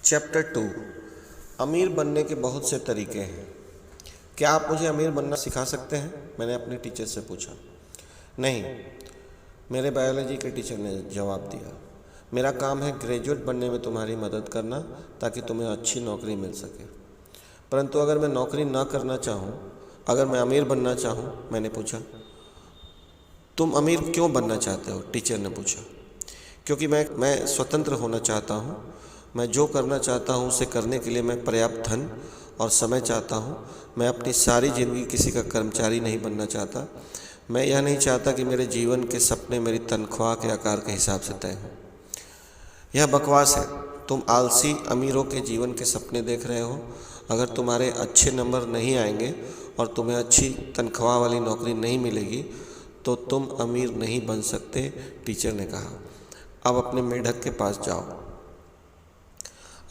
Chapter 2। अमीर बनने के बहुत से तरीके हैं। क्या आप मुझे अमीर बनना सिखा सकते हैं? मैंने अपने टीचर से पूछा। नहीं, मेरे बायोलॉजी के टीचर ने जवाब दिया। मेरा काम है ग्रेजुएट बनने में तुम्हारी मदद करना ताकि तुम्हें अच्छी नौकरी मिल सके। परंतु अगर मैं नौकरी ना करना चाहूँ, अगर मैं अमीर बनना चाहूँ, मैंने पूछा। तुम अमीर क्यों बनना चाहते हो? टीचर ने पूछा। क्योंकि मैं स्वतंत्र होना चाहता हूँ। मैं जो करना चाहता हूँ उसे करने के लिए मैं पर्याप्त धन और समय चाहता हूँ। मैं अपनी सारी ज़िंदगी किसी का कर्मचारी नहीं बनना चाहता। मैं यह नहीं चाहता कि मेरे जीवन के सपने मेरी तनख्वाह के आकार के हिसाब से तय हों। यह बकवास है। तुम आलसी अमीरों के जीवन के सपने देख रहे हो। अगर तुम्हारे अच्छे नंबर नहीं आएंगे और तुम्हें अच्छी तनख्वाह वाली नौकरी नहीं मिलेगी तो तुम अमीर नहीं बन सकते, टीचर ने कहा। अब अपने मेढक के पास जाओ।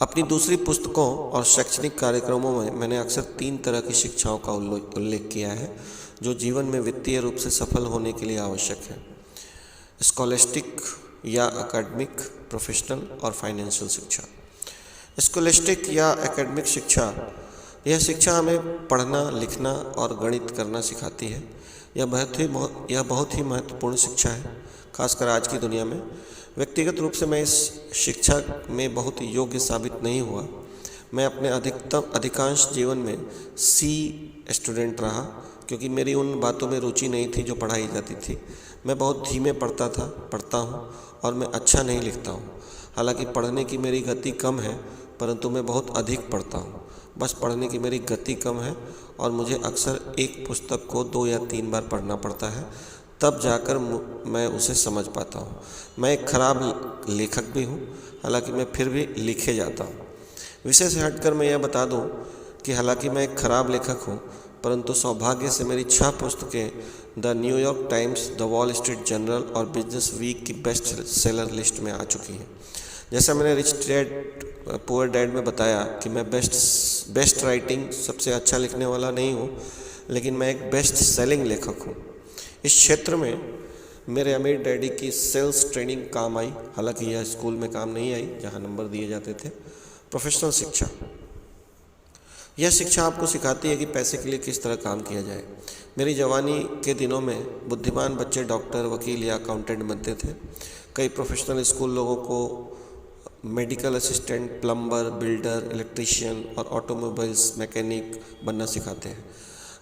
अपनी दूसरी पुस्तकों और शैक्षणिक कार्यक्रमों में मैंने अक्सर 3 तरह की शिक्षाओं का उल्लेख किया है जो जीवन में वित्तीय रूप से सफल होने के लिए आवश्यक है। स्कॉलेस्टिक या एकेडमिक, प्रोफेशनल और फाइनेंशियल शिक्षा। स्कॉलेस्टिक या एकेडमिक शिक्षा, यह शिक्षा हमें पढ़ना, लिखना और गणित करना सिखाती है। यह बहुत ही महत्वपूर्ण शिक्षा है, खासकर आज की दुनिया में। व्यक्तिगत रूप से मैं इस शिक्षा में बहुत योग्य साबित नहीं हुआ। मैं अपने अधिकांश जीवन में सी स्टूडेंट रहा क्योंकि मेरी उन बातों में रुचि नहीं थी जो पढ़ाई जाती थी। मैं बहुत धीमे पढ़ता हूँ और मैं अच्छा नहीं लिखता हूँ। हालांकि पढ़ने की मेरी गति कम है, परंतु मैं बहुत अधिक पढ़ता हूँ। बस पढ़ने की मेरी गति कम है और मुझे अक्सर एक पुस्तक को 2 या 3 बार पढ़ना पड़ता है, तब जाकर मैं उसे समझ पाता हूँ। मैं एक खराब लेखक भी हूँ, हालांकि मैं फिर भी लिखे जाता हूँ। विषय से हटकर मैं यह बता दूँ कि हालांकि मैं एक खराब लेखक हूँ, परंतु सौभाग्य से मेरी 6 पुस्तकें the New York times, the wall street journal और बिजनेस वीक की बेस्ट सेलर लिस्ट में आ चुकी हैं। जैसा मैंने रिच डैड पुअर डैड में बताया कि मैं बेस्ट राइटिंग सबसे अच्छा लिखने वाला नहीं हूँ, लेकिन मैं एक बेस्ट सेलिंग लेखक हूँ। इस क्षेत्र में मेरे अमीर डैडी की सेल्स ट्रेनिंग काम आई, हालांकि यह स्कूल में काम नहीं आई जहाँ नंबर दिए जाते थे। प्रोफेशनल शिक्षा, यह शिक्षा आपको सिखाती है कि पैसे के लिए किस तरह काम किया जाए। मेरी जवानी के दिनों में बुद्धिमान बच्चे डॉक्टर, वकील या अकाउंटेंट बनते थे। कई प्रोफेशनल स्कूल लोगों को medical assistant, plumber, builder, electrician और ऑटोमोबाइल्स मैकेनिक बनना सिखाते हैं।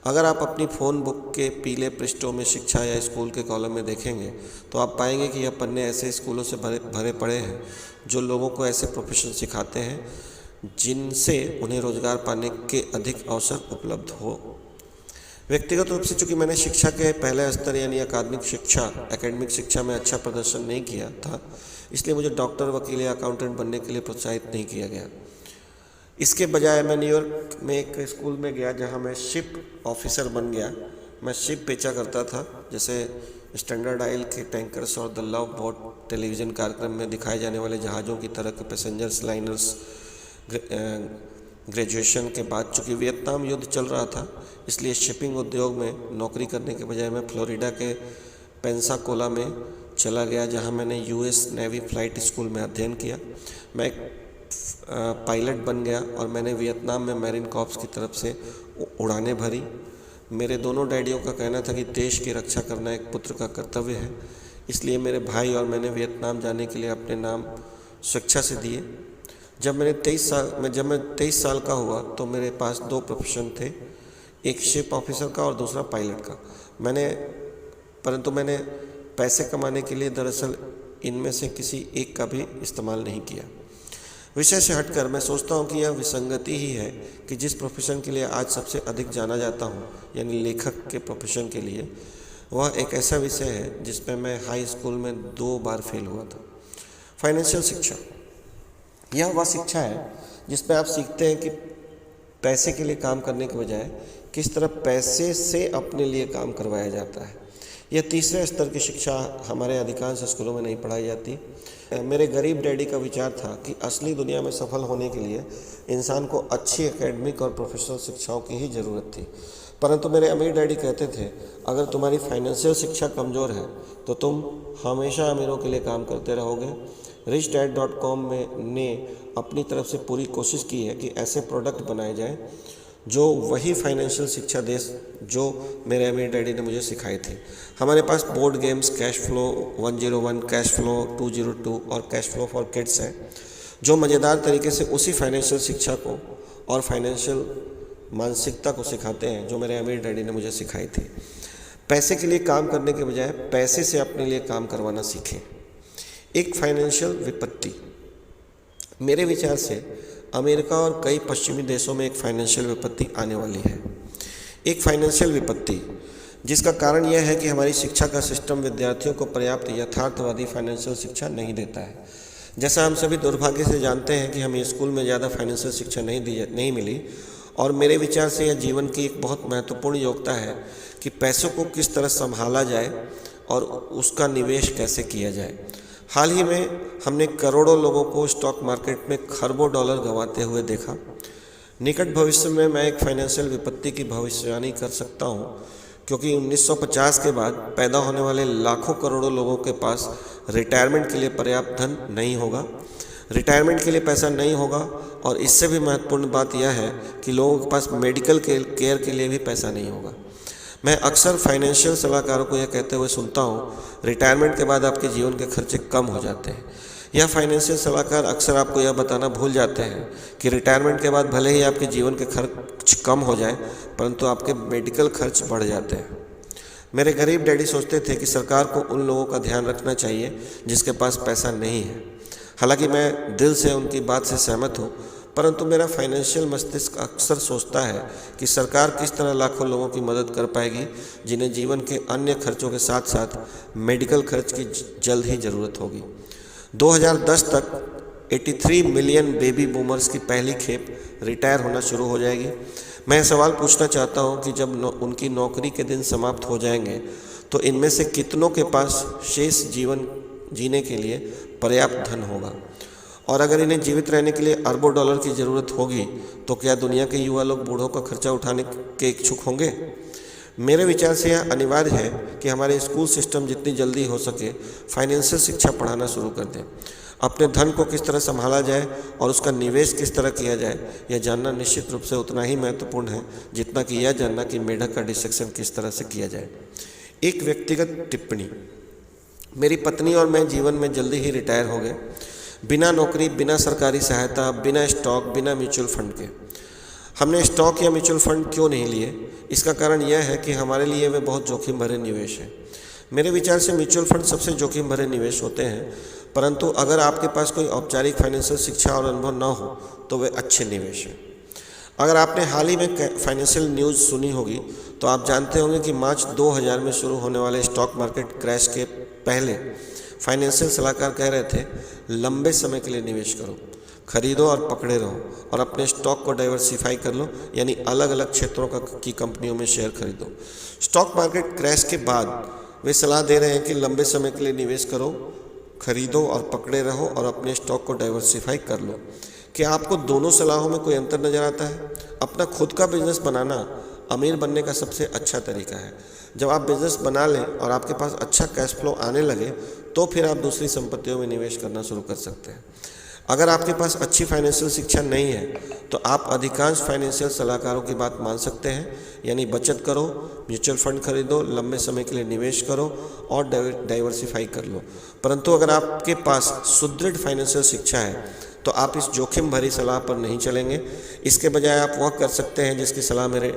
अगर आप अपनी फ़ोन बुक के पीले पृष्ठों में शिक्षा या स्कूल के कॉलम में देखेंगे तो आप पाएंगे कि यह पन्ने ऐसे स्कूलों से भरे पड़े हैं जो लोगों को ऐसे प्रोफेशन सिखाते हैं जिनसे उन्हें रोजगार पाने के अधिक अवसर उपलब्ध हो। व्यक्तिगत रूप से चूँकि मैंने शिक्षा के पहले स्तर यानी एकेडमिक शिक्षा में अच्छा प्रदर्शन नहीं किया था, इसलिए मुझे डॉक्टर, वकील या अकाउंटेंट बनने के लिए प्रोत्साहित नहीं किया गया। इसके बजाय मैं न्यूयॉर्क में एक स्कूल में गया जहां मैं शिप ऑफिसर बन गया। मैं शिप बेचा करता था, जैसे स्टैंडर्ड ऑयल के टैंकर्स और द लव बोट टेलीविज़न कार्यक्रम में दिखाए जाने वाले जहाज़ों की तरह के पैसेंजर्स लाइनर्स। ग्रेजुएशन के बाद चूँकि वियतनाम युद्ध चल रहा था, इसलिए शिपिंग उद्योग में नौकरी करने के बजाय मैं फ्लोरिडा के पेंसाकोला में चला गया जहाँ मैंने यूएस नेवी फ्लाइट स्कूल में अध्ययन किया। मैं एक पायलट बन गया और मैंने वियतनाम में मैरीन कॉर्प्स की तरफ से उड़ानें भरी। मेरे दोनों डैडियों का कहना था कि देश की रक्षा करना एक पुत्र का कर्तव्य है, इसलिए मेरे भाई और मैंने वियतनाम जाने के लिए अपने नाम स्वेच्छा से दिए। जब मैं 23 साल का हुआ तो मेरे पास 2 प्रोफेशन थे, एक शिप ऑफिसर का और दूसरा पायलट का। परंतु मैंने पैसे कमाने के लिए दरअसल इनमें से किसी एक का भी इस्तेमाल नहीं किया। विषय से हटकर मैं सोचता हूँ कि यह विसंगति ही है कि जिस प्रोफेशन के लिए आज सबसे अधिक जाना जाता हूँ, यानी लेखक के प्रोफेशन के लिए, वह एक ऐसा विषय है जिसमें मैं हाई स्कूल में 2 बार फेल हुआ था। फाइनेंशियल शिक्षा, यह वह शिक्षा है जिसमें आप सीखते हैं कि पैसे के लिए काम करने के बजाय किस तरह पैसे से अपने लिए काम करवाया जाता है। यह तीसरे स्तर की शिक्षा हमारे अधिकांश स्कूलों में नहीं पढ़ाई जाती। मेरे गरीब डैडी का विचार था कि असली दुनिया में सफल होने के लिए इंसान को अच्छी एकेडमिक और प्रोफेशनल शिक्षाओं की ही ज़रूरत थी। परंतु मेरे अमीर डैडी कहते थे, अगर तुम्हारी फाइनेंशियल शिक्षा कमज़ोर है तो तुम हमेशा अमीरों के लिए काम करते रहोगे। richdad.com में ने अपनी तरफ से पूरी कोशिश की है कि ऐसे प्रोडक्ट बनाए जाएं जो वही फाइनेंशियल शिक्षा दे जो मेरे अमीर डैडी ने मुझे सिखाई थी। हमारे पास board games cash flow 101, cash flow 202 और कैश फ्लो फॉर किड्स है, जो मज़ेदार तरीके से उसी फाइनेंशियल शिक्षा को और फाइनेंशियल मानसिकता को सिखाते हैं जो मेरे अमीर डैडी ने मुझे सिखाई थी। पैसे के लिए काम करने के बजाय पैसे से अपने लिए काम करवाना सीखें। एक फाइनेंशियल विपत्ति, मेरे विचार से अमेरिका और कई पश्चिमी देशों में एक फाइनेंशियल विपत्ति आने वाली है। एक फाइनेंशियल विपत्ति जिसका कारण यह है कि हमारी शिक्षा का सिस्टम विद्यार्थियों को पर्याप्त यथार्थवादी फाइनेंशियल शिक्षा नहीं देता है। जैसा हम सभी दुर्भाग्य से जानते हैं कि हमें स्कूल में ज़्यादा फाइनेंशियल शिक्षा नहीं मिली, और मेरे विचार से यह जीवन की एक बहुत महत्वपूर्ण योग्यता है कि पैसों को किस तरह संभाला जाए और उसका निवेश कैसे किया जाए। हाल ही में हमने करोड़ों लोगों को स्टॉक मार्केट में खरबों डॉलर गंवाते हुए देखा। निकट भविष्य में मैं एक फाइनेंशियल विपत्ति की भविष्यवाणी कर सकता हूं, क्योंकि 1950 के बाद पैदा होने वाले लाखों करोड़ों लोगों के पास रिटायरमेंट के लिए पर्याप्त धन नहीं होगा, रिटायरमेंट के लिए पैसा नहीं होगा, और इससे भी महत्वपूर्ण बात यह है कि लोगों के पास मेडिकल केयर के लिए भी पैसा नहीं होगा। मैं अक्सर फाइनेंशियल सलाहकारों को यह कहते हुए सुनता हूँ, रिटायरमेंट के बाद आपके जीवन के खर्चे कम हो जाते हैं। यह फाइनेंशियल सलाहकार अक्सर आपको यह बताना भूल जाते हैं कि रिटायरमेंट के बाद भले ही आपके जीवन के खर्च कम हो जाए, परंतु आपके मेडिकल खर्च बढ़ जाते हैं। मेरे गरीब डैडी सोचते थे कि सरकार को उन लोगों का ध्यान रखना चाहिए जिसके पास पैसा नहीं है। हालांकि मैं दिल से उनकी बात से सहमत हूँ, परंतु मेरा फाइनेंशियल मस्तिष्क अक्सर सोचता है कि सरकार किस तरह लाखों लोगों की मदद कर पाएगी जिन्हें जीवन के अन्य खर्चों के साथ साथ मेडिकल खर्च की जल्द ही ज़रूरत होगी। 2010 तक 83 मिलियन बेबी बूमर्स की पहली खेप रिटायर होना शुरू हो जाएगी। मैं सवाल पूछना चाहता हूं कि जब उनकी नौकरी के दिन समाप्त हो जाएंगे तो इनमें से कितनों के पास शेष जीवन जीने के लिए पर्याप्त धन होगा, और अगर इन्हें जीवित रहने के लिए अरबों डॉलर की ज़रूरत होगी तो क्या दुनिया के युवा लोग बूढ़ों का खर्चा उठाने के इच्छुक होंगे? मेरे विचार से यह अनिवार्य है कि हमारे स्कूल सिस्टम जितनी जल्दी हो सके फाइनेंशियल शिक्षा पढ़ाना शुरू कर दें। अपने धन को किस तरह संभाला जाए और उसका निवेश किस तरह किया जाए, यह जानना निश्चित रूप से उतना ही महत्वपूर्ण है जितना कि यह जानना कि मेढक का डिसेक्शन किस तरह से किया जाए। एक व्यक्तिगत टिप्पणी, मेरी पत्नी और मैं जीवन में जल्दी ही रिटायर हो गए, बिना नौकरी, बिना सरकारी सहायता, बिना स्टॉक, बिना म्यूचुअल फंड के। हमने स्टॉक या म्यूचुअल फंड क्यों नहीं लिए? इसका कारण यह है कि हमारे लिए वे बहुत जोखिम भरे निवेश हैं। मेरे विचार से म्यूचुअल फंड सबसे जोखिम भरे निवेश होते हैं, परंतु अगर आपके पास कोई औपचारिक फाइनेंशियल शिक्षा और अनुभव न हो तो वे अच्छे निवेश हैं। अगर आपने हाल ही में फाइनेंशियल न्यूज़ सुनी होगी तो आप जानते होंगे कि मार्च 2000 में शुरू होने वाले स्टॉक मार्केट क्रैश के पहले फाइनेंशियल सलाहकार कह रहे थे, लंबे समय के लिए निवेश करो, खरीदो और पकड़े रहो, और अपने स्टॉक को डाइवर्सिफाई कर लो, यानी अलग अलग क्षेत्रों की कंपनियों में शेयर खरीदो। स्टॉक मार्केट क्रैश के बाद वे सलाह दे रहे हैं कि लंबे समय के लिए निवेश करो, खरीदो और पकड़े रहो, और अपने स्टॉक को डाइवर्सिफाई कर लो। क्या आपको दोनों सलाहों में कोई अंतर नज़र आता है? अपना खुद का बिजनेस बनाना अमीर बनने का सबसे अच्छा तरीका है। जब आप बिजनेस बना लें और आपके पास अच्छा कैश फ्लो आने लगे तो फिर आप दूसरी संपत्तियों में निवेश करना शुरू कर सकते हैं। अगर आपके पास अच्छी फाइनेंशियल शिक्षा नहीं है तो आप अधिकांश फाइनेंशियल सलाहकारों की बात मान सकते हैं, यानी बचत करो, म्यूचुअल फंड खरीदो, लंबे समय के लिए निवेश करो और डाइवर्सिफाई कर लो। परंतु अगर आपके पास सुदृढ़ फाइनेंशियल शिक्षा है तो आप इस जोखिम भरी सलाह पर नहीं चलेंगे। इसके बजाय आप वह कर सकते हैं जिसकी सलाह मेरे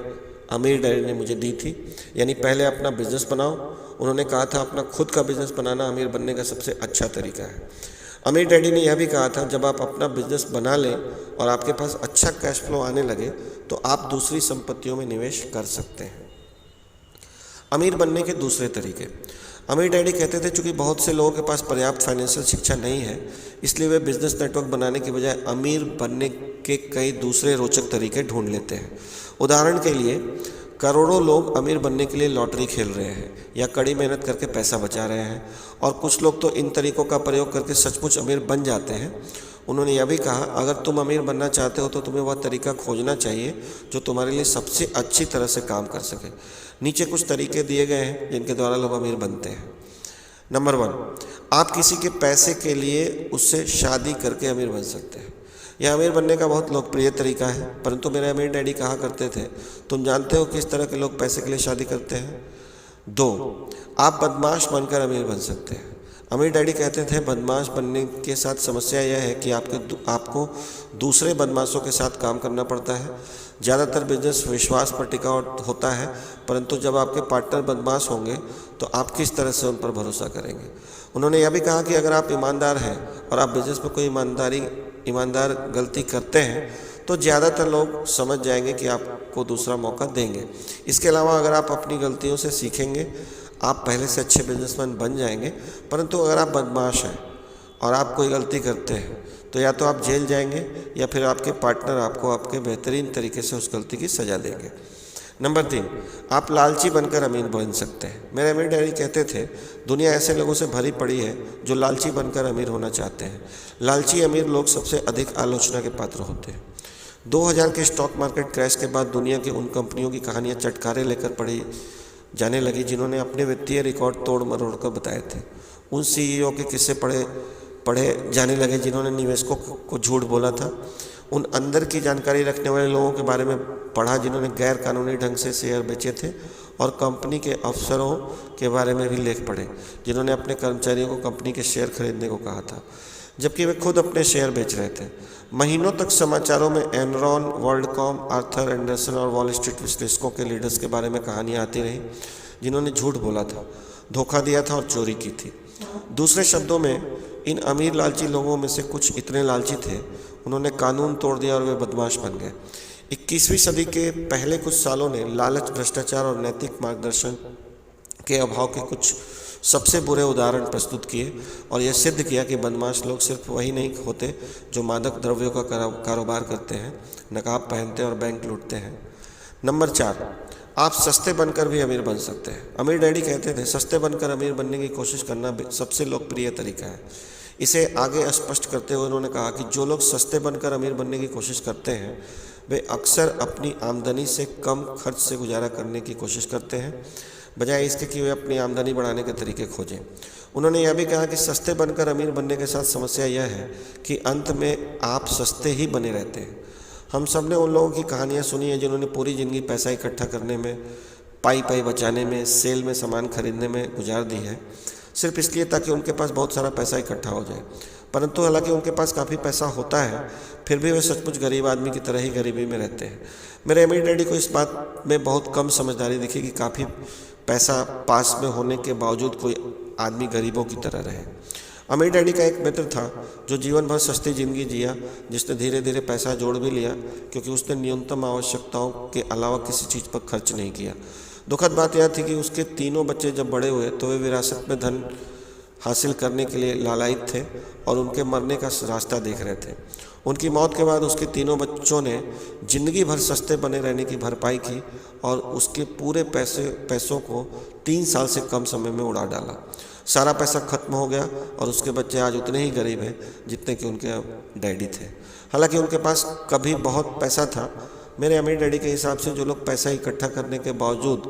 अमीर डैडी ने मुझे दी थी, यानी पहले अपना बिजनेस बनाओ। उन्होंने कहा था अपना खुद का बिजनेस बनाना अमीर बनने का सबसे अच्छा तरीका है। अमीर डैडी ने यह भी कहा था जब आप अपना बिजनेस बना लें और आपके पास अच्छा कैश फ्लो आने लगे तो आप दूसरी संपत्तियों में निवेश कर सकते हैं। अमीर बनने के दूसरे तरीके, अमीर डैडी कहते थे चूँकि बहुत से लोगों के पास पर्याप्त फाइनेंशियल शिक्षा नहीं है, इसलिए वे बिजनेस नेटवर्क बनाने के बजाय अमीर बनने के कई दूसरे रोचक तरीके ढूंढ लेते हैं। उदाहरण के लिए, करोड़ों लोग अमीर बनने के लिए लॉटरी खेल रहे हैं या कड़ी मेहनत करके पैसा बचा रहे हैं, और कुछ लोग तो इन तरीकों का प्रयोग करके सचमुच अमीर बन जाते हैं। उन्होंने यह भी कहा, अगर तुम अमीर बनना चाहते हो तो तुम्हें वह तरीका खोजना चाहिए जो तुम्हारे लिए सबसे अच्छी तरह से काम कर सके। नीचे कुछ तरीके दिए गए हैं जिनके द्वारा लोग अमीर बनते हैं। नंबर 1, आप किसी के पैसे के लिए उससे शादी करके अमीर बन सकते हैं। यह अमीर बनने का बहुत लोकप्रिय तरीका है, परंतु मेरे अमीर डैडी कहा करते थे, तुम जानते हो किस तरह के लोग पैसे के लिए शादी करते हैं? 2, आप बदमाश बनकर अमीर बन सकते हैं। अमीर डैडी कहते थे, बदमाश बनने के साथ समस्या यह है कि आपको दूसरे बदमाशों के साथ काम करना पड़ता है। ज़्यादातर बिजनेस विश्वास पर टिका होता है, परंतु जब आपके पार्टनर बदमाश होंगे तो आप किस तरह से उन पर भरोसा करेंगे? उन्होंने यह भी कहा कि अगर आप ईमानदार हैं और आप बिजनेस में कोई ईमानदार गलती करते हैं तो ज़्यादातर लोग समझ जाएंगे कि आपको दूसरा मौका देंगे। इसके अलावा अगर आप अपनी गलतियों से सीखेंगे, आप पहले से अच्छे बिजनेसमैन बन जाएंगे। परंतु अगर आप बदमाश हैं और आप कोई गलती करते हैं तो या तो आप जेल जाएंगे या फिर आपके पार्टनर आपको आपके बेहतरीन तरीके से उस गलती की सज़ा देंगे। नंबर 3, आप लालची बनकर अमीर बन सकते हैं। मेरे अमीर डैडी कहते थे, दुनिया ऐसे लोगों से भरी पड़ी है जो लालची बनकर अमीर होना चाहते हैं। लालची अमीर लोग सबसे अधिक आलोचना के पात्र होते हैं। 2000 के स्टॉक मार्केट क्रैश के बाद दुनिया की उन कंपनियों की कहानियाँ चटकारे लेकर पढ़ी जाने लगी जिन्होंने अपने वित्तीय रिकॉर्ड तोड़ मरोड़ कर बताए थे। उन सीईओ के किस्से पढ़े जाने लगे जिन्होंने निवेशकों को झूठ बोला था। उन अंदर की जानकारी रखने वाले लोगों के बारे में पढ़ा जिन्होंने गैर कानूनी ढंग से शेयर बेचे थे, और कंपनी के अफसरों के बारे में भी लेख पढ़े जिन्होंने अपने कर्मचारियों को कंपनी के शेयर खरीदने को कहा था जबकि वे खुद अपने शेयर बेच रहे थे। महीनों तक समाचारों में एनरॉन, वर्ल्डकॉम, आर्थर एंडरसन और वॉल स्ट्रीट विश्लेषकों के लीडर्स के बारे में कहानियाँ आती रहीं जिन्होंने झूठ बोला था, धोखा दिया था और चोरी की थी। दूसरे शब्दों में, इन अमीर लालची लोगों में से कुछ इतने लालची थे, उन्होंने कानून तोड़ दिया और वे बदमाश बन गए। 21वीं सदी के पहले कुछ सालों ने लालच, भ्रष्टाचार और नैतिक मार्गदर्शन के अभाव के कुछ सबसे बुरे उदाहरण प्रस्तुत किए और यह सिद्ध किया कि बदमाश लोग सिर्फ वही नहीं होते जो मादक द्रव्यों का कारोबार करते हैं, नकाब पहनते हैं और बैंक लूटते हैं। नंबर 4, आप सस्ते बनकर भी अमीर बन सकते हैं। अमीर डैडी कहते थे, सस्ते बनकर अमीर बनने की कोशिश करना सबसे लोकप्रिय तरीका है। इसे आगे स्पष्ट करते हुए उन्होंने कहा कि जो लोग सस्ते बनकर अमीर बनने की कोशिश करते हैं वे अक्सर अपनी आमदनी से कम खर्च से गुजारा करने की कोशिश करते हैं, बजाय इसके कि वे अपनी आमदनी बढ़ाने के तरीके खोजें। उन्होंने यह भी कहा कि सस्ते बनकर अमीर बनने के साथ समस्या यह है कि अंत में आप सस्ते ही बने रहते हैं। हम सब ने उन लोगों की कहानियाँ सुनी है जिन्होंने पूरी ज़िंदगी पैसा इकट्ठा करने में, पाई बचाने में, सेल में सामान खरीदने में गुजार दी है, सिर्फ इसलिए ताकि उनके पास बहुत सारा पैसा इकट्ठा हो जाए। परंतु हालांकि उनके पास काफ़ी पैसा होता है, फिर भी वे सचमुच गरीब आदमी की तरह ही गरीबी में रहते हैं। मेरे अमीर डैडी को इस बात में बहुत कम समझदारी दिखी कि काफ़ी पैसा पास में होने के बावजूद कोई आदमी गरीबों की तरह रहे। अमीर डैडी का एक मित्र था जो जीवन भर सस्ती ज़िंदगी जिया, जिसने धीरे धीरे पैसा जोड़ भी लिया क्योंकि उसने न्यूनतम आवश्यकताओं के अलावा किसी चीज़ पर खर्च नहीं किया। दुखद बात यह थी कि उसके तीनों बच्चे जब बड़े हुए तो वे विरासत में धन हासिल करने के लिए लालायित थे और उनके मरने का रास्ता देख रहे थे। उनकी मौत के बाद उसके तीनों बच्चों ने जिंदगी भर सस्ते बने रहने की भरपाई की और उसके पूरे पैसों को 3 साल से कम समय में उड़ा डाला। सारा पैसा खत्म हो गया और उसके बच्चे आज उतने ही गरीब हैं जितने कि उनके डैडी थे। हालांकि उनके पास कभी बहुत पैसा था। मेरे अमीर डैडी के हिसाब से जो लोग पैसा इकट्ठा करने के बावजूद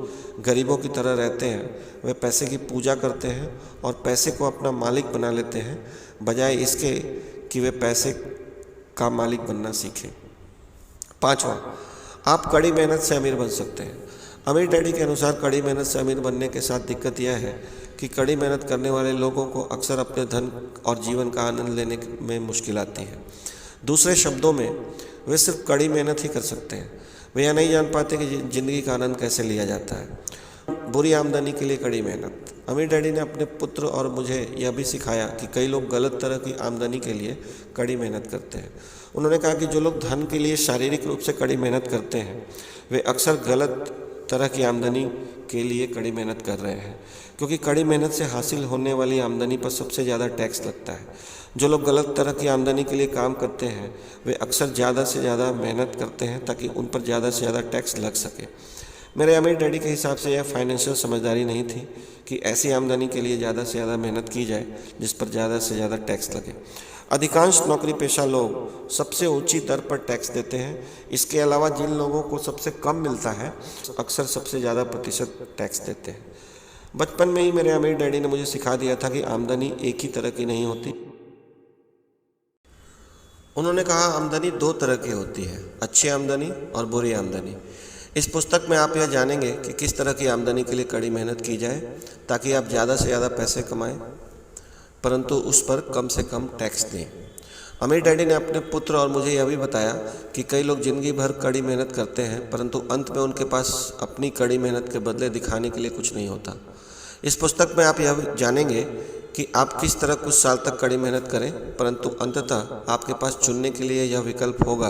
गरीबों की तरह रहते हैं वे पैसे की पूजा करते हैं और पैसे को अपना मालिक बना लेते हैं, बजाय इसके कि वे पैसे का मालिक बनना सीखें। 5वां, आप कड़ी मेहनत से अमीर बन सकते हैं। अमीर डैडी के अनुसार कड़ी मेहनत से अमीर बनने के साथ दिक्कत यह है कि कड़ी मेहनत करने वाले लोगों को अक्सर अपने धन और जीवन का आनंद लेने में मुश्किल आती है। दूसरे शब्दों में, वे सिर्फ कड़ी मेहनत ही कर सकते हैं। वे यह नहीं जान पाते कि ज़िंदगी का आनंद कैसे लिया जाता है। बुरी आमदनी के लिए कड़ी मेहनत। अमीर डैडी ने अपने पुत्र और मुझे यह भी सिखाया कि कई लोग गलत तरह की आमदनी के लिए कड़ी मेहनत करते हैं। उन्होंने कहा कि जो लोग धन के लिए शारीरिक रूप से कड़ी मेहनत करते हैं वे अक्सर गलत तरह की आमदनी के लिए कड़ी मेहनत कर रहे हैं, क्योंकि कड़ी मेहनत से हासिल होने वाली आमदनी पर सबसे ज़्यादा टैक्स लगता है। जो लोग गलत तरह की आमदनी के लिए काम करते हैं वे अक्सर ज़्यादा से ज़्यादा मेहनत करते हैं ताकि उन पर ज़्यादा से ज़्यादा टैक्स लग सके। मेरे अमीर डैडी के हिसाब से यह फाइनेंशियल समझदारी नहीं थी कि ऐसी आमदनी के लिए ज़्यादा से ज़्यादा मेहनत की जाए जिस पर ज़्यादा से ज़्यादा टैक्स लगे। अधिकांश नौकरी पेशा लोग सबसे ऊंची दर पर टैक्स देते हैं। इसके अलावा जिन लोगों को सबसे कम मिलता है अक्सर सबसे ज़्यादा प्रतिशत टैक्स देते हैं। बचपन में ही मेरे अमीर डैडी ने मुझे सिखा दिया था कि आमदनी एक ही तरह की नहीं होती। उन्होंने कहा आमदनी दो तरह की होती है, अच्छी आमदनी और बुरी आमदनी। इस पुस्तक में आप यह जानेंगे कि किस तरह की आमदनी के लिए कड़ी मेहनत की जाए ताकि आप ज़्यादा से ज़्यादा पैसे कमाएं, परंतु उस पर कम से कम टैक्स दें। अमीर डैडी ने अपने पुत्र और मुझे यह भी बताया कि कई लोग ज़िंदगी भर कड़ी मेहनत करते हैं, परंतु अंत में उनके पास अपनी कड़ी मेहनत के बदले दिखाने के लिए कुछ नहीं होता। इस पुस्तक में आप यह जानेंगे कि आप किस तरह कुछ साल तक कड़ी मेहनत करें, परंतु अंततः आपके पास चुनने के लिए यह विकल्प होगा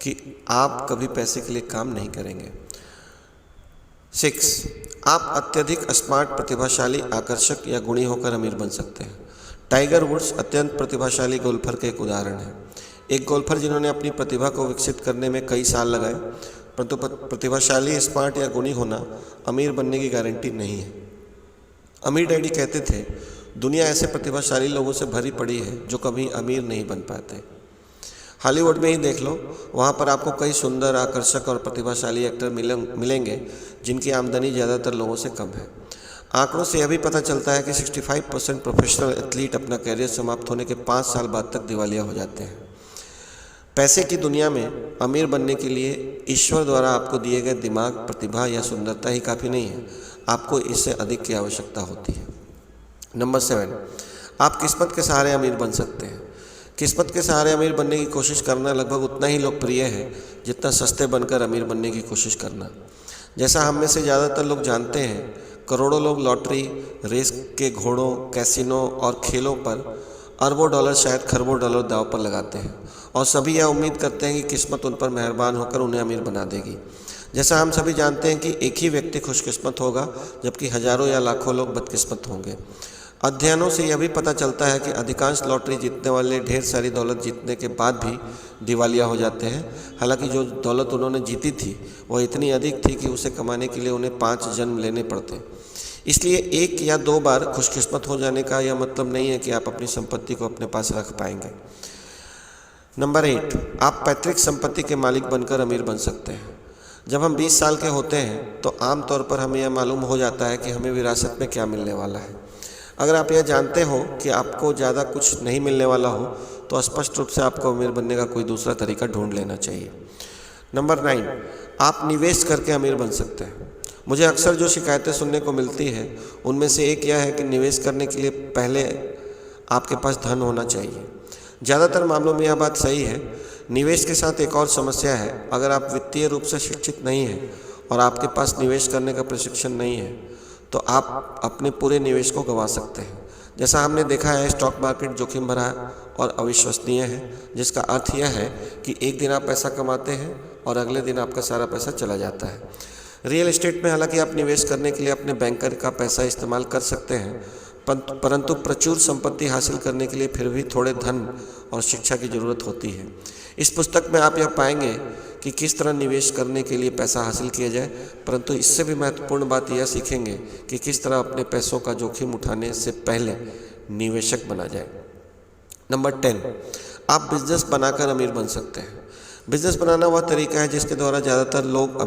कि आप कभी पैसे के लिए काम नहीं करेंगे। 6. आप अत्यधिक स्मार्ट, प्रतिभाशाली, आकर्षक या गुणी होकर अमीर बन सकते हैं। टाइगर वुड्स अत्यंत प्रतिभाशाली गोल्फर के एक उदाहरण है। एक गोल्फर जिन्होंने अपनी प्रतिभा को विकसित करने में कई साल लगाए, परंतु प्रतिभाशाली, स्मार्ट या गुणी होना अमीर बनने की गारंटी नहीं है। अमीर डैडी कहते थे, दुनिया ऐसे प्रतिभाशाली लोगों से भरी पड़ी है जो कभी अमीर नहीं बन पाते। हॉलीवुड में ही देख लो, वहाँ पर आपको कई सुंदर, आकर्षक और प्रतिभाशाली एक्टर मिलेंगे जिनकी आमदनी ज़्यादातर लोगों से कम है। आंकड़ों से यह भी पता चलता है कि 65% प्रोफेशनल एथलीट अपना करियर समाप्त होने के 5 साल बाद तक दिवालिया हो जाते हैं। पैसे की दुनिया में अमीर बनने के लिए ईश्वर द्वारा आपको दिए गए दिमाग, प्रतिभा या सुंदरता ही काफ़ी नहीं है, आपको इससे अधिक की आवश्यकता होती है। नंबर 7, आप किस्मत के सहारे अमीर बन सकते हैं। किस्मत के सहारे अमीर बनने की कोशिश करना लगभग उतना ही लोकप्रिय है जितना सस्ते बनकर अमीर बनने की कोशिश करना। जैसा हम में से ज़्यादातर लोग जानते हैं, करोड़ों लोग लॉटरी, रेस के घोड़ों, कैसीनो और खेलों पर अरबों डॉलर, शायद खरबों डॉलर दांव पर लगाते हैं और सभी यह उम्मीद करते हैं कि किस्मत उन पर मेहरबान होकर उन्हें अमीर बना देगी। जैसा हम सभी जानते हैं कि एक ही व्यक्ति खुशकिस्मत होगा जबकि हजारों या लाखों लोग बदकिस्मत होंगे। अध्ययनों से यह भी पता चलता है कि अधिकांश लॉटरी जीतने वाले ढेर सारी दौलत जीतने के बाद भी दिवालिया हो जाते हैं। हालांकि जो दौलत उन्होंने जीती थी वह इतनी अधिक थी कि उसे कमाने के लिए उन्हें 5 जन्म लेने पड़ते। इसलिए 1 या 2 बार खुशकिस्मत हो जाने का यह मतलब नहीं है कि आप अपनी संपत्ति को अपने पास रख पाएंगे। नंबर 8, आप पैतृक संपत्ति के मालिक बनकर अमीर बन सकते हैं। जब हम 20 साल के होते हैं तो आमतौर पर हमें यह मालूम हो जाता है कि हमें विरासत में क्या मिलने वाला है। अगर आप यह जानते हो कि आपको ज़्यादा कुछ नहीं मिलने वाला हो तो स्पष्ट रूप से आपको अमीर बनने का कोई दूसरा तरीका ढूंढ लेना चाहिए। नंबर 9, आप निवेश करके अमीर बन सकते हैं। मुझे अक्सर जो शिकायतें सुनने को मिलती है उनमें से एक यह है कि निवेश करने के लिए पहले आपके पास धन होना चाहिए। ज़्यादातर मामलों में यह बात सही है। निवेश के साथ एक और समस्या है, अगर आप वित्तीय रूप से शिक्षित नहीं हैं और आपके पास निवेश करने का प्रशिक्षण नहीं है तो आप अपने पूरे निवेश को गंवा सकते हैं। जैसा हमने देखा है, स्टॉक मार्केट जोखिम भरा और अविश्वसनीय है, जिसका अर्थ यह है कि एक दिन आप पैसा कमाते हैं और अगले दिन आपका सारा पैसा चला जाता है। रियल एस्टेट में हालांकि आप निवेश करने के लिए अपने बैंकर का पैसा इस्तेमाल कर सकते हैं, परंतु प्रचुर संपत्ति हासिल करने के लिए फिर भी थोड़े धन और शिक्षा की ज़रूरत होती है। इस पुस्तक में आप यह पाएंगे कि किस तरह निवेश करने के लिए पैसा हासिल किया जाए, परंतु इससे भी महत्वपूर्ण बात यह सीखेंगे कि किस तरह अपने पैसों का जोखिम उठाने से पहले निवेशक बना जाए। नंबर 10, आप बिजनेस बनाकर अमीर बन सकते हैं। बिजनेस बनाना वह तरीका है जिसके द्वारा ज़्यादातर लोग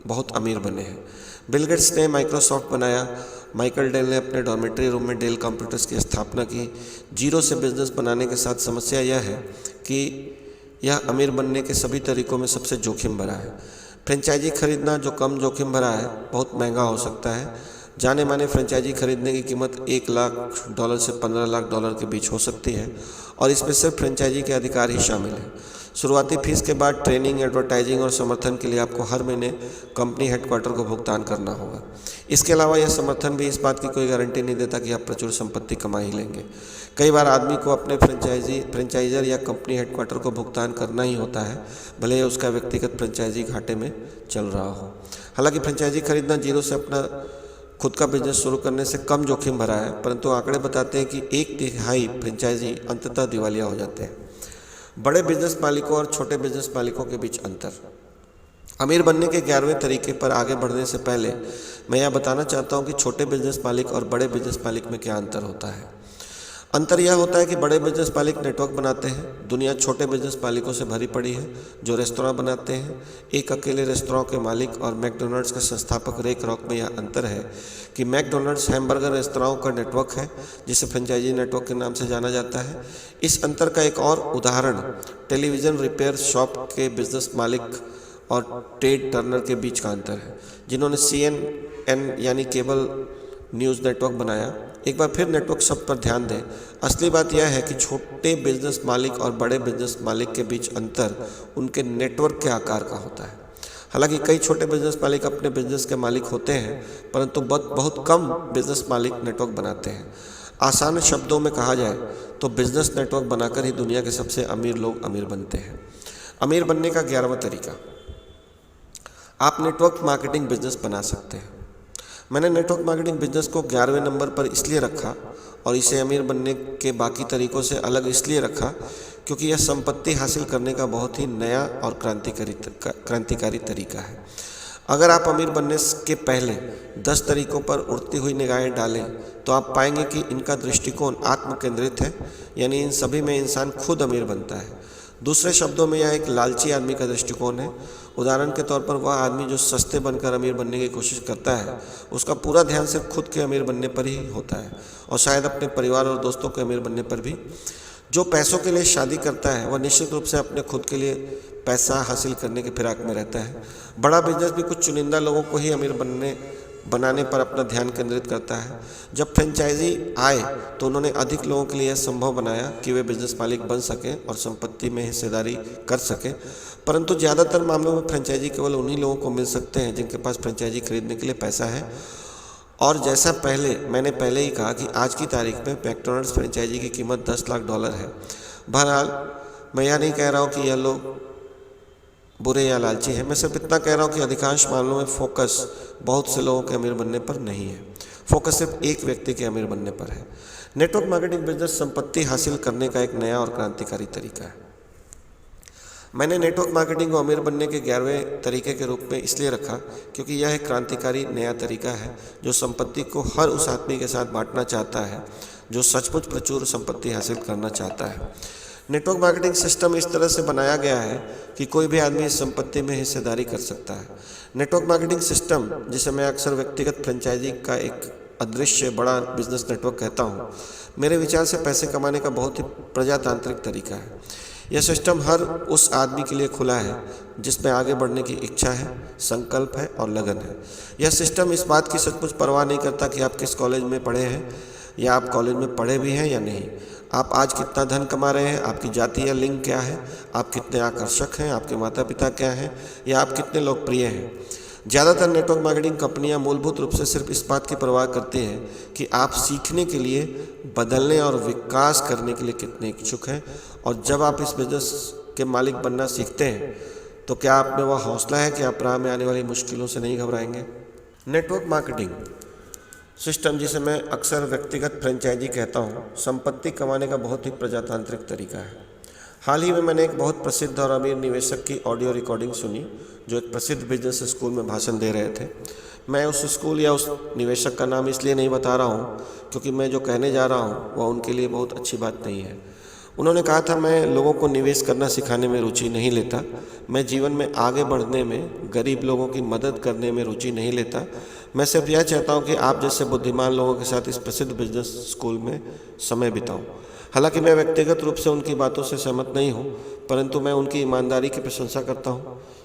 बहुत अमीर बने हैं। बिल गेट्स ने माइक्रोसॉफ्ट बनाया, माइकल डेल ने अपने डॉर्मेट्री रूम में डेल कंप्यूटर्स की स्थापना की। जीरो से बिजनेस बनाने के साथ समस्या यह है कि यह अमीर बनने के सभी तरीकों में सबसे जोखिम भरा है। फ्रेंचाइजी खरीदना, जो कम जोखिम भरा है, बहुत महंगा हो सकता है। जाने माने फ्रेंचाइजी खरीदने की कीमत $1 लाख से $15 लाख के बीच हो सकती है और इसमें सिर्फ फ्रेंचाइजी के अधिकार ही शामिल हैं। शुरुआती फीस के बाद ट्रेनिंग, एडवर्टाइजिंग और समर्थन के लिए आपको हर महीने कंपनी हेडक्वार्टर को भुगतान करना होगा। इसके अलावा यह समर्थन भी इस बात की कोई गारंटी नहीं देता कि आप प्रचुर संपत्ति कमा ही लेंगे। कई बार आदमी को अपने फ्रेंचाइजर या कंपनी हेडक्वार्टर को भुगतान करना ही होता है, भले ही उसका व्यक्तिगत फ्रेंचाइजी घाटे में चल रहा हो। हालांकि फ्रेंचाइजी खरीदना जीरो से अपना खुद का बिजनेस शुरू करने से कम जोखिम भरा है, परंतु आंकड़े बताते हैं कि 1/3 फ्रेंचाइजी अंततः दिवालिया हो जाते हैं। बड़े बिजनेस मालिकों और छोटे बिजनेस मालिकों के बीच अंतर। अमीर बनने के 11वें तरीके पर आगे बढ़ने से पहले मैं यह बताना चाहता हूं कि छोटे बिजनेस मालिक और बड़े बिजनेस मालिक में क्या अंतर होता है। अंतर यह होता है कि बड़े बिजनेस मालिक नेटवर्क बनाते हैं। दुनिया छोटे बिजनेस मालिकों से भरी पड़ी है जो रेस्तरां बनाते हैं। एक अकेले रेस्तरां के मालिक और मैकडोनल्ड्स के संस्थापक रे क्रॉक में यह अंतर है कि मैकडोनल्ड्स हैमबर्गर रेस्तरांओं का नेटवर्क है जिसे फ्रेंचाइजी नेटवर्क के नाम से जाना जाता है। इस अंतर का एक और उदाहरण टेलीविज़न रिपेयर शॉप के बिजनेस मालिक और टेड टर्नर के बीच का अंतर है, जिन्होंने CNN यानी केबल न्यूज़ नेटवर्क बनाया। एक बार फिर नेटवर्क शब्द पर ध्यान दें। असली बात यह है कि छोटे बिजनेस मालिक और बड़े बिजनेस मालिक के बीच अंतर उनके नेटवर्क के आकार का होता है। हालांकि कई छोटे बिजनेस मालिक अपने बिजनेस के मालिक होते हैं, परंतु बहुत कम बिजनेस मालिक नेटवर्क बनाते हैं। आसान शब्दों में कहा जाए तो बिजनेस नेटवर्क बनाकर ही दुनिया के सबसे अमीर लोग अमीर बनते हैं। अमीर बनने का 11वां तरीका, आप नेटवर्क मार्केटिंग बिजनेस बना सकते हैं। मैंने नेटवर्क मार्केटिंग बिजनेस को 11वें नंबर पर इसलिए रखा और इसे अमीर बनने के बाकी तरीकों से अलग इसलिए रखा क्योंकि यह संपत्ति हासिल करने का बहुत ही नया और क्रांतिकारी तरीका है। अगर आप अमीर बनने के पहले 10 तरीकों पर उड़ती हुई निगाहें डालें तो आप पाएंगे कि इनका दृष्टिकोण आत्म केंद्रित है, यानी इन सभी में इंसान खुद अमीर बनता है। दूसरे शब्दों में यह एक लालची आदमी का दृष्टिकोण है। उदाहरण के तौर पर वह आदमी जो सस्ते बनकर अमीर बनने की कोशिश करता है, उसका पूरा ध्यान सिर्फ खुद के अमीर बनने पर ही होता है और शायद अपने परिवार और दोस्तों के अमीर बनने पर भी। जो पैसों के लिए शादी करता है वह निश्चित रूप से अपने खुद के लिए पैसा हासिल करने के फिराक में रहता है। बड़ा बिजनेस भी कुछ चुनिंदा लोगों को ही अमीर बनाने पर अपना ध्यान केंद्रित करता है। जब फ्रेंचाइजी आए तो उन्होंने अधिक लोगों के लिए यह संभव बनाया कि वे बिजनेस मालिक बन सकें और संपत्ति में हिस्सेदारी कर सकें, परंतु ज़्यादातर मामलों में फ्रेंचाइजी केवल उन्हीं लोगों को मिल सकते हैं जिनके पास फ्रेंचाइजी खरीदने के लिए पैसा है। और जैसा मैंने पहले ही कहा कि आज की तारीख में मैकडॉनल्ड्स फ्रेंचाइजी की कीमत $10 लाख है। बहरहाल मैं यह नहीं कह रहा हूँ कि यह लोग बुरे या लालची है, मैं सिर्फ इतना कह रहा हूँ कि अधिकांश मामलों में फोकस बहुत से लोगों के अमीर बनने पर नहीं है, फोकस सिर्फ एक व्यक्ति के अमीर बनने पर है। नेटवर्क मार्केटिंग बिजनेस संपत्ति हासिल करने का एक नया और क्रांतिकारी तरीका है। मैंने नेटवर्क मार्केटिंग को अमीर बनने के 11वें तरीके के रूप में इसलिए रखा क्योंकि यह एक क्रांतिकारी नया तरीका है जो संपत्ति को हर उस आदमी के साथ बांटना चाहता है जो सचमुच प्रचुर संपत्ति हासिल करना चाहता है। नेटवर्क मार्केटिंग सिस्टम इस तरह से बनाया गया है कि कोई भी आदमी इस संपत्ति में हिस्सेदारी कर सकता है। नेटवर्क मार्केटिंग सिस्टम, जिसे मैं अक्सर व्यक्तिगत फ्रेंचाइजी का एक अदृश्य बड़ा बिजनेस नेटवर्क कहता हूँ, मेरे विचार से पैसे कमाने का बहुत ही प्रजातांत्रिक तरीका है। यह सिस्टम हर उस आदमी के लिए खुला है जिसमें आगे बढ़ने की इच्छा है, संकल्प है और लगन है। यह सिस्टम इस बात की सचमुच परवाह नहीं करता कि आप किस कॉलेज में पढ़े हैं या आप कॉलेज में पढ़े भी हैं या नहीं, आप आज कितना धन कमा रहे हैं, आपकी जाति या लिंग क्या है, आप कितने आकर्षक हैं, आपके माता पिता क्या हैं या आप कितने लोकप्रिय हैं। ज़्यादातर नेटवर्क मार्केटिंग कंपनियां मूलभूत रूप से सिर्फ इस बात की परवाह करती हैं कि आप सीखने के लिए, बदलने और विकास करने के लिए कितने इच्छुक हैं, और जब आप इस बिजनेस के मालिक बनना सीखते हैं तो क्या आप में वह हौसला है कि आप राह में आने वाली मुश्किलों से नहीं घबराएंगे। नेटवर्क मार्केटिंग सिस्टम, जिसे मैं अक्सर व्यक्तिगत फ्रेंचाइजी कहता हूँ, संपत्ति कमाने का बहुत ही प्रजातांत्रिक तरीका है। हाल ही में मैंने एक बहुत प्रसिद्ध और अमीर निवेशक की ऑडियो रिकॉर्डिंग सुनी जो एक प्रसिद्ध बिजनेस स्कूल में भाषण दे रहे थे। मैं उस स्कूल या उस निवेशक का नाम इसलिए नहीं बता रहा हूँ क्योंकि मैं जो कहने जा रहा हूँ वह उनके लिए बहुत अच्छी बात नहीं है। उन्होंने कहा था, मैं लोगों को निवेश करना सिखाने में रुचि नहीं लेता, मैं जीवन में आगे बढ़ने में, गरीब लोगों की मदद करने में रुचि नहीं लेता। मैं सिर्फ यह चाहता हूं कि आप जैसे बुद्धिमान लोगों के साथ इस प्रसिद्ध बिजनेस स्कूल में समय बिताऊं। हालांकि मैं व्यक्तिगत रूप से उनकी बातों से सहमत नहीं हूं, परंतु मैं उनकी ईमानदारी की प्रशंसा करता हूं।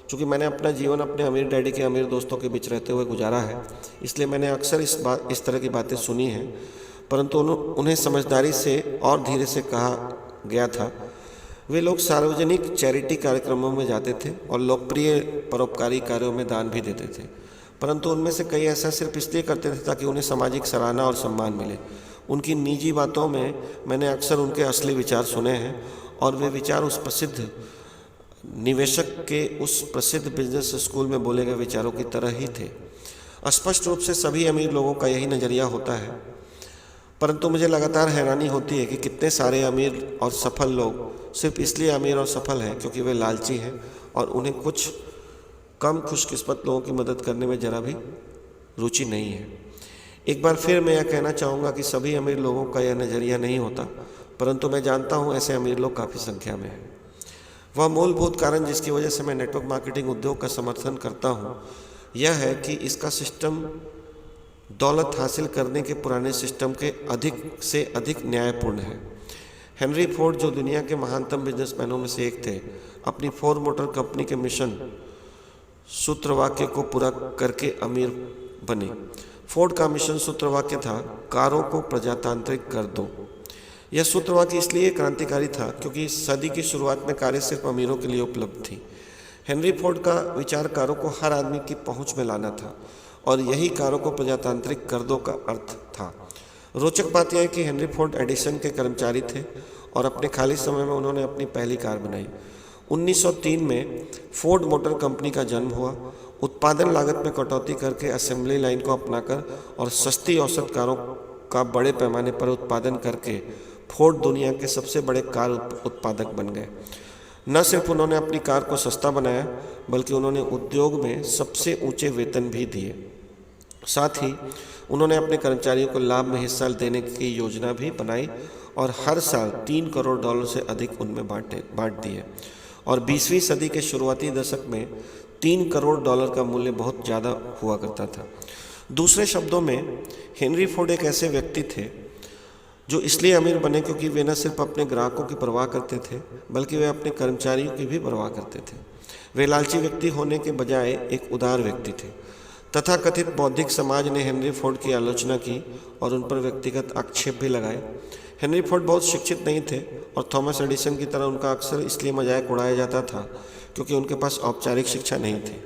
क्योंकि मैंने अपना जीवन अपने अमीर डैडी के अमीर दोस्तों के बीच रहते हुए गुजारा है, इसलिए मैंने अक्सर इस तरह की बातें सुनी हैं, परंतु उन्हें समझदारी से और धीरे से कहा गया था। वे लोग सार्वजनिक चैरिटी कार्यक्रमों में जाते थे और लोकप्रिय परोपकारी कार्यों में दान भी देते थे, परंतु उनमें से कई ऐसा सिर्फ इसलिए करते थे ताकि उन्हें सामाजिक सराहना और सम्मान मिले। उनकी निजी बातों में मैंने अक्सर उनके असली विचार सुने हैं और वे विचार उस प्रसिद्ध निवेशक के उस प्रसिद्ध बिजनेस स्कूल में बोले गए विचारों की तरह ही थे। स्पष्ट रूप से सभी अमीर लोगों का यही नज़रिया होता है, परंतु मुझे लगातार हैरानी होती है कि कितने सारे अमीर और सफल लोग सिर्फ इसलिए अमीर और सफल हैं क्योंकि वे लालची हैं और उन्हें कुछ कम खुशकिस्मत लोगों की मदद करने में ज़रा भी रुचि नहीं है। एक बार फिर मैं यह कहना चाहूँगा कि सभी अमीर लोगों का यह नज़रिया नहीं होता, परंतु मैं जानता हूँ ऐसे अमीर लोग काफ़ी संख्या में हैं। वह मूलभूत कारण जिसकी वजह से मैं नेटवर्क मार्केटिंग उद्योग का समर्थन करता हूँ यह है कि इसका सिस्टम दौलत हासिल करने के पुराने सिस्टम के अधिक से अधिक न्यायपूर्ण है। हेनरी फोर्ड, जो दुनिया के महानतम बिजनेसमैनों में से एक थे, अपनी फोर्ड मोटर कंपनी के मिशन सूत्रवाक्य को पूरा करके अमीर बने। फोर्ड का मिशन सूत्रवाक्य था, कारों को प्रजातांत्रिक कर दो। यह सूत्रवाक्य इसलिए क्रांतिकारी था क्योंकि इस सदी की शुरुआत में कारें सिर्फ अमीरों के लिए उपलब्ध थी। हेनरी फोर्ड का विचार कारों को हर आदमी की पहुंच में लाना था और यही कारों को प्रजातांत्रिक कर दो का अर्थ था। रोचक बात यह है कि हेनरी फोर्ड एडिसन के कर्मचारी थे और अपने खाली समय में उन्होंने अपनी पहली कार बनाई। 1903 में फोर्ड मोटर कंपनी का जन्म हुआ। उत्पादन लागत में कटौती करके असेंबली लाइन को अपनाकर और सस्ती औसत कारों का बड़े पैमाने पर उत्पादन करके फोर्ड दुनिया के सबसे बड़े कार उत्पादक बन गए। न सिर्फ उन्होंने अपनी कार को सस्ता बनाया, बल्कि उन्होंने उद्योग में सबसे ऊंचे वेतन भी दिए। साथ ही उन्होंने अपने कर्मचारियों को लाभ में हिस्सा देने की योजना भी बनाई और हर साल $3 करोड़ से अधिक उनमें बांट दिए। और 20वीं सदी के शुरुआती दशक में $3 करोड़ का मूल्य बहुत ज़्यादा हुआ करता था। दूसरे शब्दों में, हेनरी फोर्ड एक ऐसे व्यक्ति थे जो इसलिए अमीर बने क्योंकि वे न सिर्फ अपने ग्राहकों की परवाह करते थे, बल्कि वे अपने कर्मचारियों की भी परवाह करते थे। वे लालची व्यक्ति होने के बजाय एक उदार व्यक्ति थे। तथाकथित बौद्धिक समाज ने हेनरी फोर्ड की आलोचना की और उन पर व्यक्तिगत आक्षेप भी लगाए। हेनरी फोर्ड बहुत शिक्षित नहीं थे और थॉमस एडिसन की तरह उनका अक्सर इसलिए मजाक उड़ाया जाता था क्योंकि उनके पास औपचारिक शिक्षा नहीं थी।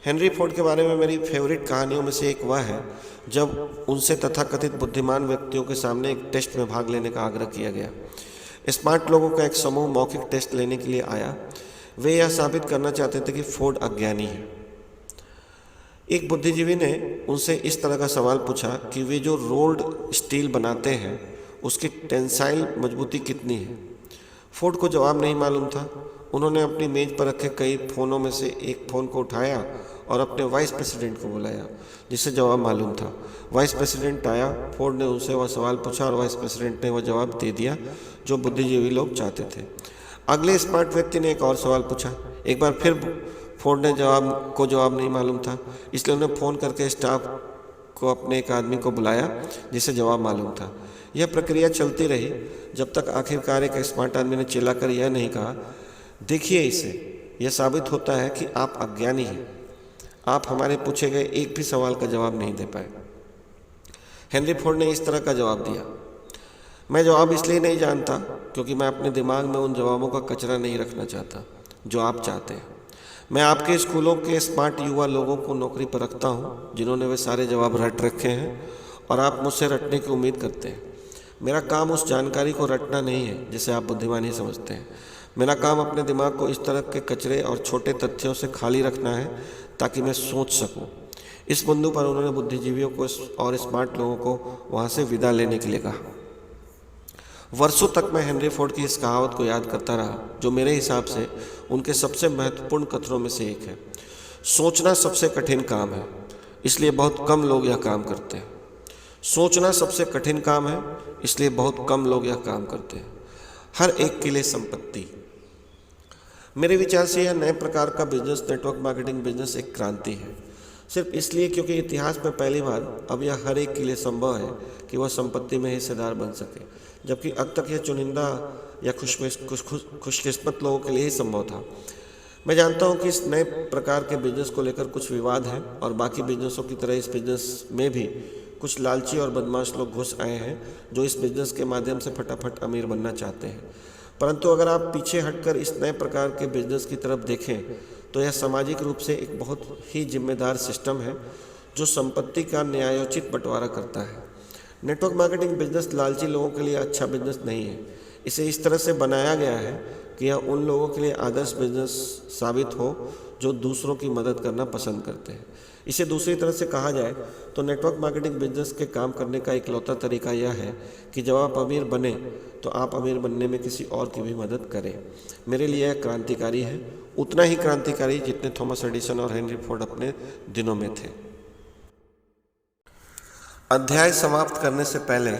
हेनरी फोर्ड के बारे में मेरी फेवरेट कहानियों में से एक वह है जब उनसे तथाकथित बुद्धिमान व्यक्तियों के सामने एक टेस्ट में भाग लेने का आग्रह किया गया। स्मार्ट लोगों का एक समूह मौखिक टेस्ट लेने के लिए आया। वे यह साबित करना चाहते थे कि फोर्ड अज्ञानी है। एक बुद्धिजीवी ने उनसे इस तरह का सवाल पूछा कि वे जो रोल्ड स्टील बनाते हैं उसकी टेंसाइल मजबूती कितनी है। फोर्ड को जवाब नहीं मालूम था। उन्होंने अपनी मेज पर रखे कई फ़ोनों में से एक फ़ोन को उठाया और अपने वाइस प्रेसिडेंट को बुलाया जिसे जवाब मालूम था। वाइस प्रेसिडेंट आया। फोर्ड ने उनसे वह सवाल पूछा और वाइस प्रेसिडेंट ने वह जवाब दे दिया जो बुद्धिजीवी लोग चाहते थे। अगले स्मार्ट व्यक्ति ने एक और सवाल पूछा। एक बार फिर फोर्ड ने जवाब नहीं मालूम था, इसलिए उन्होंने फ़ोन करके स्टाफ को अपने एक आदमी को बुलाया जिसे जवाब मालूम था। यह प्रक्रिया चलती रही जब तक आखिरकार एक स्मार्ट आदमी ने चिल्लाकर यह नहीं कहा, देखिए इसे, यह साबित होता है कि आप अज्ञानी हैं। आप हमारे पूछे गए एक भी सवाल का जवाब नहीं दे पाए। हेनरी फोर्ड ने इस तरह का जवाब दिया, मैं जवाब इसलिए नहीं जानता क्योंकि मैं अपने दिमाग में उन जवाबों का कचरा नहीं रखना चाहता जो आप चाहते हैं। मैं आपके स्कूलों के स्मार्ट युवा लोगों को नौकरी पर रखता हूँ जिन्होंने वे सारे जवाब रट रखे हैं और आप मुझसे रटने की उम्मीद करते हैं। मेरा काम उस जानकारी को रटना नहीं है जिसे आप बुद्धिमानी समझते हैं। मेरा काम अपने दिमाग को इस तरह के कचरे और छोटे तथ्यों से खाली रखना है ताकि मैं सोच सकूं। इस बिंदु पर उन्होंने बुद्धिजीवियों को और स्मार्ट लोगों को वहां से विदा लेने के लिए कहा। वर्षों तक मैं हेनरी फोर्ड की इस कहावत को याद करता रहा जो मेरे हिसाब से उनके सबसे महत्वपूर्ण कथनों में से एक है। सोचना सबसे कठिन काम है, इसलिए बहुत कम लोग यह काम करते हैं। सोचना सबसे कठिन काम है, इसलिए बहुत कम लोग यह काम करते हैं। हर एक के लिए संपत्ति। मेरे विचार से यह नए प्रकार का बिजनेस, नेटवर्क मार्केटिंग बिजनेस एक क्रांति है, सिर्फ इसलिए क्योंकि इतिहास में पहली बार अब यह हर एक के लिए संभव है कि वह संपत्ति में हिस्सेदार बन सके, जबकि अब तक यह चुनिंदा या खुशकिस्मत लोगों के लिए ही संभव था। मैं जानता हूं कि इस नए प्रकार के बिजनेस को लेकर कुछ विवाद है और बाकी बिजनेसों की तरह इस बिजनेस में भी कुछ लालची और बदमाश लोग घुस आए हैं जो इस बिजनेस के माध्यम से फटाफट अमीर बनना चाहते हैं। परंतु अगर आप पीछे हटकर इस नए प्रकार के बिजनेस की तरफ देखें तो यह सामाजिक रूप से एक बहुत ही जिम्मेदार सिस्टम है जो संपत्ति का न्यायोचित बंटवारा करता है। नेटवर्क मार्केटिंग बिजनेस लालची लोगों के लिए अच्छा बिजनेस नहीं है। इसे इस तरह से बनाया गया है कि यह उन लोगों के लिए आदर्श बिजनेस साबित हो जो दूसरों की मदद करना पसंद करते हैं। इसे दूसरी तरह से कहा जाए तो नेटवर्क मार्केटिंग बिजनेस के काम करने का इकलौता तरीका यह है कि जब आप अमीर बने तो आप अमीर बनने में किसी और की भी मदद करें। मेरे लिए यह क्रांतिकारी है, उतना ही क्रांतिकारी जितने थॉमस एडिसन और हेनरी फोर्ड अपने दिनों में थे। अध्याय समाप्त करने से पहले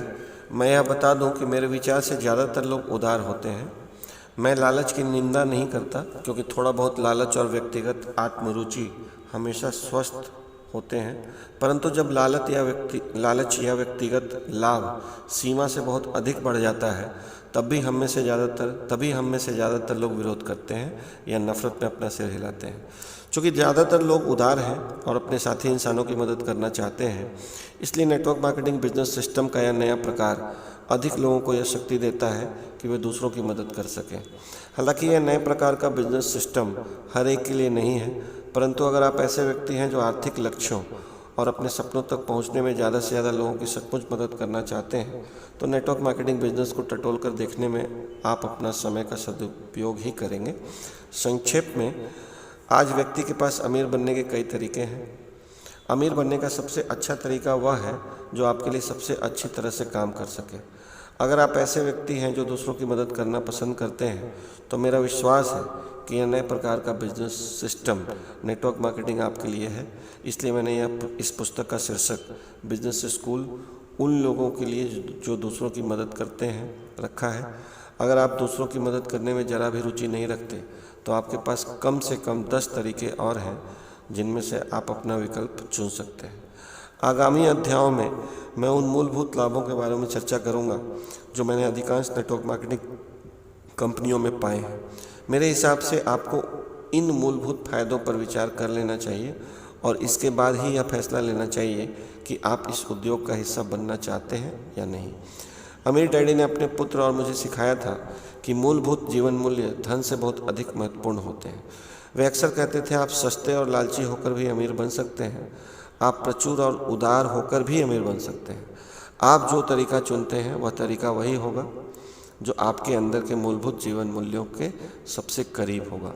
मैं यह बता दूं कि मेरे विचार से ज़्यादातर लोग उदार होते हैं। मैं लालच की निंदा नहीं करता, क्योंकि थोड़ा बहुत लालच और व्यक्तिगत आत्मरुचि हमेशा स्वस्थ होते हैं, परंतु जब लालच या व्यक्तिगत लाभ सीमा से बहुत अधिक बढ़ जाता है, तभी हम में से ज़्यादातर लोग विरोध करते हैं या नफरत में अपना सिर हिलाते हैं। चूँकि ज़्यादातर लोग उदार हैं और अपने साथी इंसानों की मदद करना चाहते हैं, इसलिए नेटवर्क मार्केटिंग बिजनेस सिस्टम का यह नया प्रकार अधिक लोगों को यह शक्ति देता है कि वे दूसरों की मदद कर सकें। हालांकि यह नए प्रकार का बिजनेस सिस्टम हर एक के लिए नहीं है, परंतु अगर आप ऐसे व्यक्ति हैं जो आर्थिक लक्ष्यों और अपने सपनों तक पहुंचने में ज़्यादा से ज़्यादा लोगों की सचमुच मदद करना चाहते हैं, तो नेटवर्क मार्केटिंग बिजनेस को टटोल कर देखने में आप अपना समय का सदुपयोग ही करेंगे। संक्षेप में, आज व्यक्ति के पास अमीर बनने के कई तरीके हैं। अमीर बनने का सबसे अच्छा तरीका वह है जो आपके लिए सबसे अच्छी तरह से काम कर सके। अगर आप ऐसे व्यक्ति हैं जो दूसरों की मदद करना पसंद करते हैं, तो मेरा विश्वास है कि यह नए प्रकार का बिजनेस सिस्टम नेटवर्क मार्केटिंग आपके लिए है। इसलिए मैंने इस पुस्तक का शीर्षक बिजनेस स्कूल उन लोगों के लिए जो दूसरों की मदद करते हैं रखा है। अगर आप दूसरों की मदद करने में ज़रा भी रुचि नहीं रखते, तो आपके पास कम से कम 10 तरीके और हैं जिनमें से आप अपना विकल्प चुन सकते हैं। आगामी अध्यायों में मैं उन मूलभूत लाभों के बारे में चर्चा करूंगा जो मैंने अधिकांश नेटवर्क मार्केटिंग कंपनियों में पाए हैं। मेरे हिसाब से आपको इन मूलभूत फायदों पर विचार कर लेना चाहिए और इसके बाद ही यह फैसला लेना चाहिए कि आप इस उद्योग का हिस्सा बनना चाहते हैं या नहीं। अमीर डैडी ने अपने पुत्र और मुझे सिखाया था कि मूलभूत जीवन मूल्य धन से बहुत अधिक महत्वपूर्ण होते हैं। वे अक्सर कहते थे, आप सस्ते और लालची होकर भी अमीर बन सकते हैं, आप प्रचुर और उदार होकर भी अमीर बन सकते हैं। आप जो तरीका चुनते हैं वह तरीका वही होगा जो आपके अंदर के मूलभूत जीवन मूल्यों के सबसे करीब होगा।